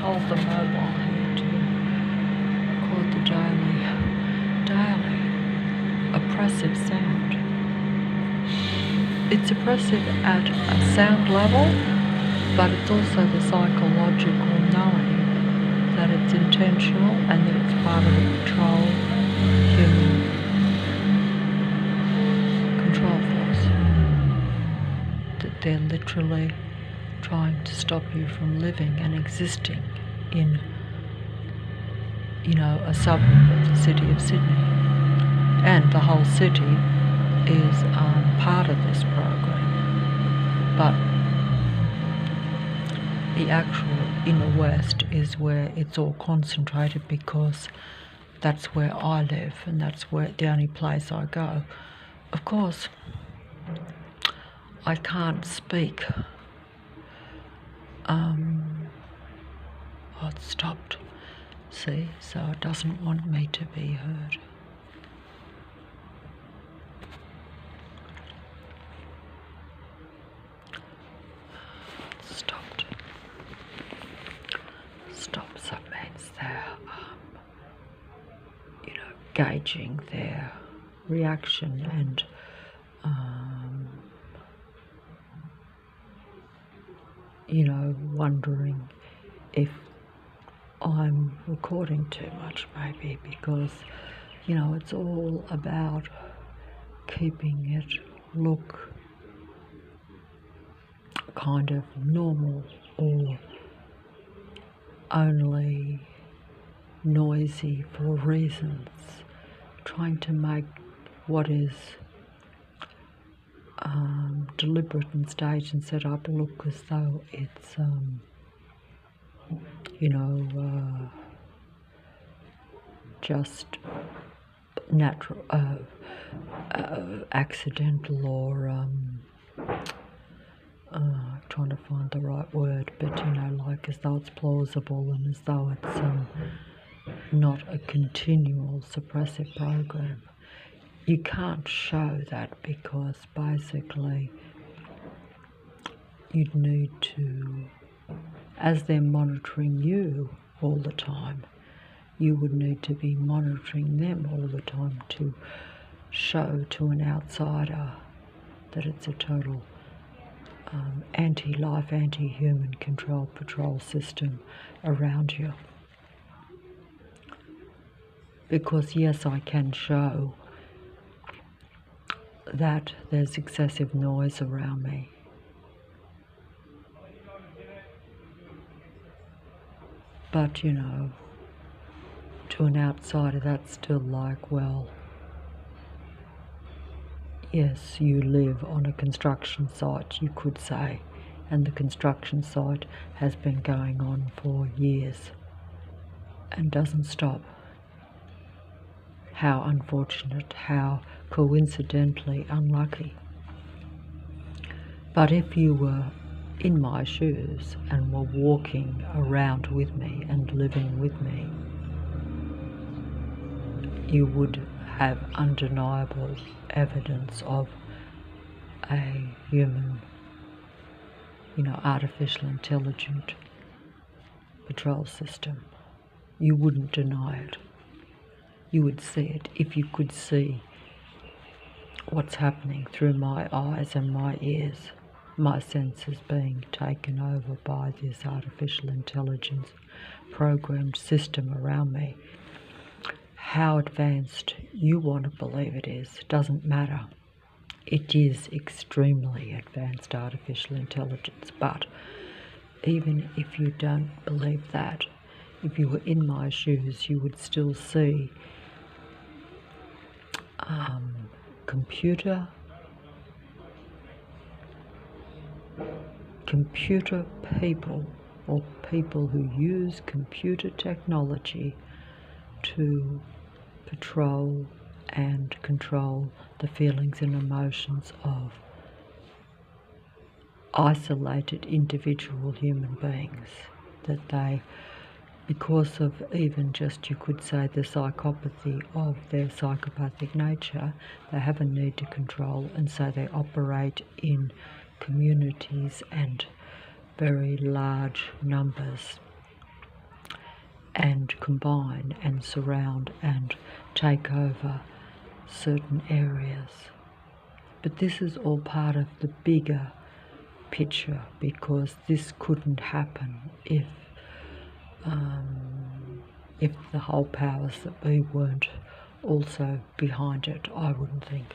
hold the mobile here to record the daily oppressive sound. It's oppressive at a sound level, but it's also the psychological knowing that it's intentional and that it's part of a human control force. That they're literally trying to stop you from living and existing in, a suburb of the city of Sydney. And the whole city is part of this program. But the actual inner west is where it's all concentrated, because that's where I live and that's where the only place I go. Of course, I can't speak. It stopped. See, so it doesn't want me to be heard. Stopped. Stop, so it means they're, gauging their reaction and wondering if I'm recording too much, maybe, because it's all about keeping it look kind of normal or only noisy for reasons, trying to make what is deliberate and staged and set up look as though it's just natural, accidental, or trying to find the right word, but like as though it's plausible and as though it's not a continual suppressive program. You can't show that, because basically you'd need to, as they're monitoring you all the time, you would need to be monitoring them all the time to show to an outsider that it's a total anti-life, anti-human patrol system around you. Because yes, I can show that there's excessive noise around me. But, to an outsider, that's still like, well, yes, you live on a construction site, you could say, and the construction site has been going on for years and doesn't stop. How unfortunate, how coincidentally unlucky. But if you were in my shoes and were walking around with me and living with me, you would have undeniable evidence of a human, artificial intelligent patrol system. You wouldn't deny it. You would see it if you could see what's happening through my eyes and my ears, my senses being taken over by this artificial intelligence programmed system around me. How advanced you want to believe it is doesn't matter. It is extremely advanced artificial intelligence, but even if you don't believe that, if you were in my shoes, you would still see computer people, or people who use computer technology to patrol and control the feelings and emotions of isolated individual human beings, that they, because of even just, you could say, the psychopathy of their psychopathic nature, they have a need to control, and so they operate in communities and very large numbers and combine and surround and take over certain areas. But this is all part of the bigger picture, because this couldn't happen if the whole powers that be weren't also behind it, I wouldn't think.